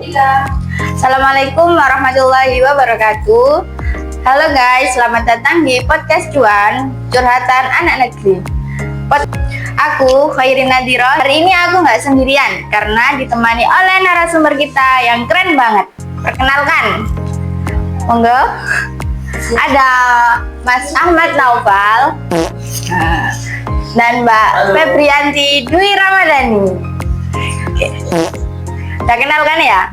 Assalamualaikum warahmatullahi wabarakatuh. Halo guys, selamat datang di podcast Cuan, curhatan anak negeri. Aku Khairin Nadira. Hari ini aku nggak sendirian karena ditemani oleh narasumber kita yang keren banget. Perkenalkan, monggo. Ada Mas Ahmad Naufal dan Mbak Febrianti Dwi Ramadhani. Oke. Udah kenalkan ya?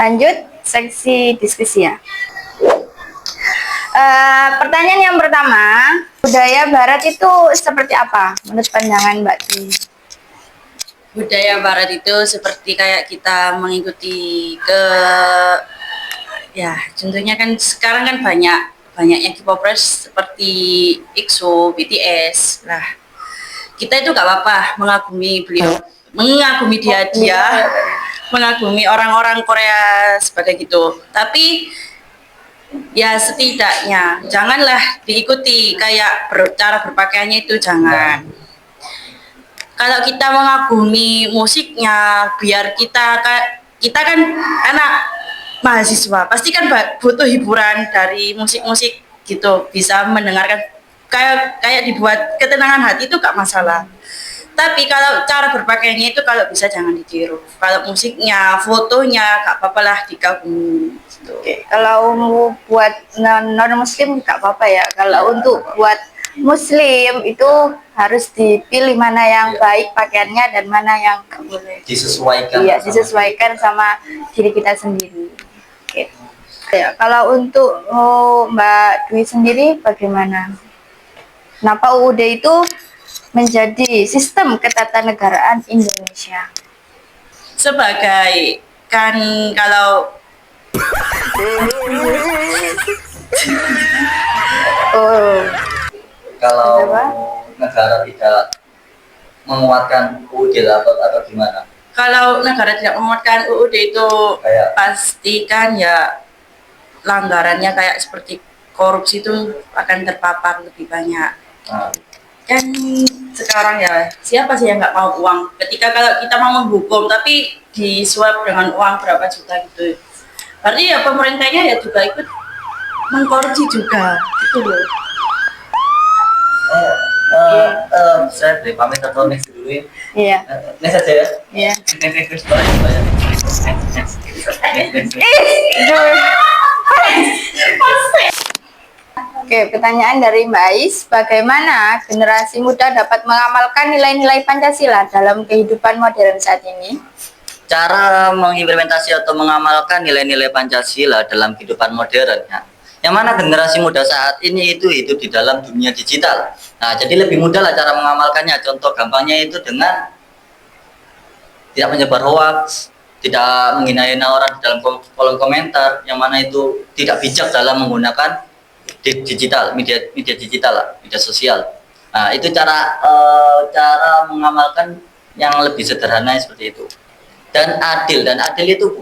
Lanjut seksi diskusi ya. Pertanyaan yang pertama, budaya Barat itu seperti apa menurut pandangan Mbak Dwi? Budaya Barat itu seperti kayak kita mengikuti contohnya kan sekarang kan banyak yang K-popers seperti EXO, BTS. Nah, kita itu gak apa-apa mengagumi beliau, mengagumi dia, mengagumi orang-orang Korea sebagai gitu. Tapi ya setidaknya janganlah diikuti kayak cara berpakaiannya itu, jangan. Kalau kita mengagumi musiknya, biar kita kan anak mahasiswa, pasti kan butuh hiburan dari musik-musik gitu, bisa mendengarkan kayak dibuat ketenangan hati itu gak masalah. Tapi kalau cara berpakaiannya itu kalau bisa jangan ditiru. Kalau musiknya, fotonya gak apa-apa lah digabung gitu. Oke, kalau mau buat non-muslim gak apa-apa ya. Kalau untuk buat muslim itu harus dipilih mana yang baik pakaiannya dan mana yang gak boleh. Disesuaikan. Iya, disesuaikan sama diri kita sendiri. Oke. Ya, kalau untuk Mbak Dwi sendiri bagaimana? Kenapa UUD itu menjadi sistem ketatanegaraan Indonesia? Sebagai kan kalau Kalau negara tidak menguatkan UUD atau gimana? Kalau negara tidak menguatkan UUD itu pastikan ya pelanggarannya kayak seperti korupsi itu akan terpapar lebih banyak. Kan sekarang ya siapa sih yang nggak mau uang? Ketika kalau kita mau menghukum tapi disuap dengan uang berapa juta gitu, berarti ya pemerintahnya ya juga ikut mengkorupsi juga gitu loh. Saya beri pamit atau next dulu ya? Iya. Next aja ya? Iya. Next. Oke, pertanyaan dari Mbak Ais, bagaimana generasi muda dapat mengamalkan nilai-nilai Pancasila dalam kehidupan modern saat ini? Cara mengimplementasi atau mengamalkan nilai-nilai Pancasila dalam kehidupan modern ya. Yang mana generasi muda saat ini itu hidup di dalam dunia digital. Nah, jadi lebih mudah lah cara mengamalkannya. Contoh gampangnya itu dengan tidak menyebar hoax, tidak menghina-hina orang di dalam kolom komentar, yang mana itu tidak bijak dalam menggunakan digital, media digital lah, media sosial. Nah, itu cara mengamalkan yang lebih sederhana seperti itu. Dan adil itu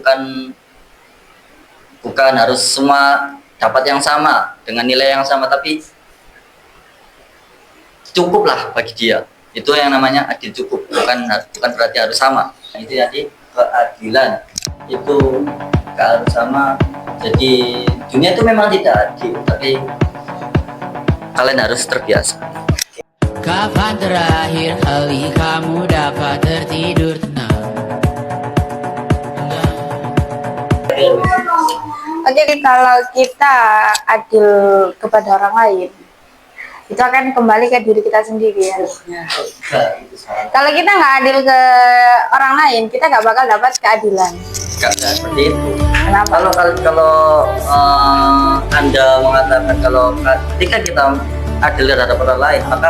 bukan harus semua dapat yang sama dengan nilai yang sama, tapi cukuplah bagi dia. Itu yang namanya adil, cukup, bukan berarti harus sama. Nah, itu jadi keadilan itu gak harus sama. Jadi dunia itu memang tidak adil, tapi kalian harus terbiasa. Kapan terakhir kali kamu dapat tertidur tenang? Oke, kalau kita adil kepada orang lain, itu akan kembali ke diri kita sendiri ya. Kalau kita nggak adil ke orang lain, kita nggak bakal dapat keadilan. Gak seperti itu. Kenapa? Kalau Anda mengatakan kalau ketika kita adil terhadap orang lain, maka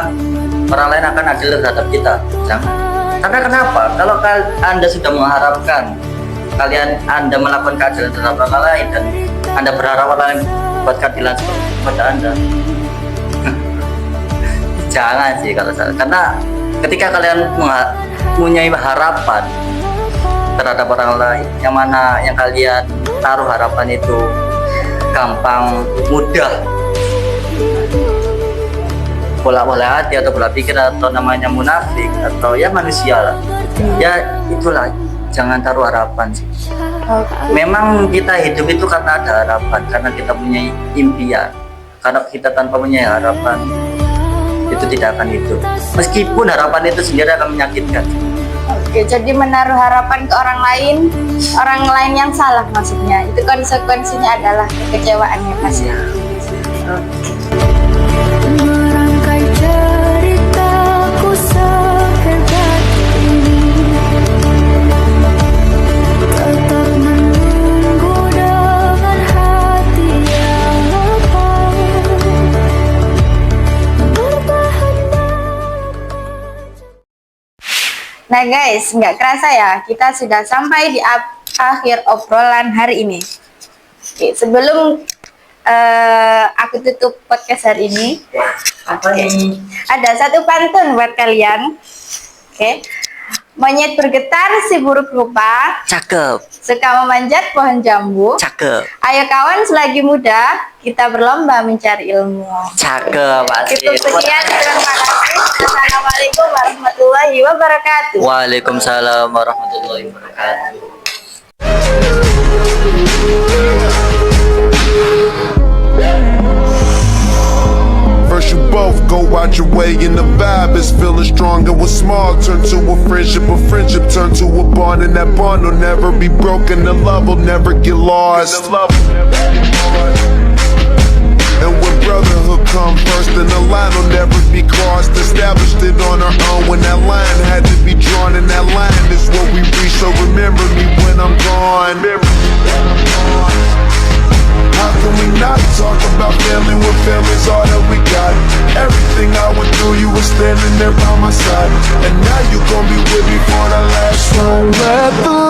orang lain akan adil terhadap kita. Jangan. Karena kenapa? Kalau Anda sudah mengharapkan Anda melakukan keadilan terhadap orang lain dan Anda berharap orang lain buat keadilan kepada Anda, jangan sih kalau saya. Karena ketika kalian mempunyai harapan terhadap orang lain, yang mana yang kalian taruh harapan itu gampang, mudah bola hati atau bola pikir atau namanya munafik atau ya manusia lah. Ya itulah, jangan taruh harapan sih. Memang kita hidup itu karena ada harapan, karena kita punya impian. Karena kita tanpa punya harapan itu tidak akan hidup. Meskipun harapan itu sendiri akan menyakitkan. Oke, jadi menaruh harapan ke orang lain yang salah maksudnya. Itu konsekuensinya adalah kekecewaannya pasti. Merangkai ceritaku sehebat ini, tetap menunggu dengan hati yang lapang, bertahan Nah guys, nggak kerasa ya, kita sudah sampai di akhir obrolan hari ini. Oke, sebelum aku tutup podcast hari ini, ada satu pantun buat kalian. Oke. Monyet bergetar si buruk rupa, Cakep, suka memanjat pohon jambu. cakep, Ayo kawan, selagi muda kita berlomba mencari ilmu. cakep. Cukup sekian, terima kasih. Assalamualaikum warahmatullahi wabarakatuh. Waalaikumsalam warahmatullahi wabarakatuh. First you both go out your way and the vibe is feeling strong. And what's small turn to a friendship turn to a bond. And that bond will never be broken, the love will never get lost. And when brotherhood come first, then the line will never be crossed. Established it on our own when that line had to be drawn. And that line is what we reach, so remember me when I'm gone. How can we not talk about family when family's all that we got? Everything I went through, you were standing there by my side. And now you gon' be with me for the last ride. Let the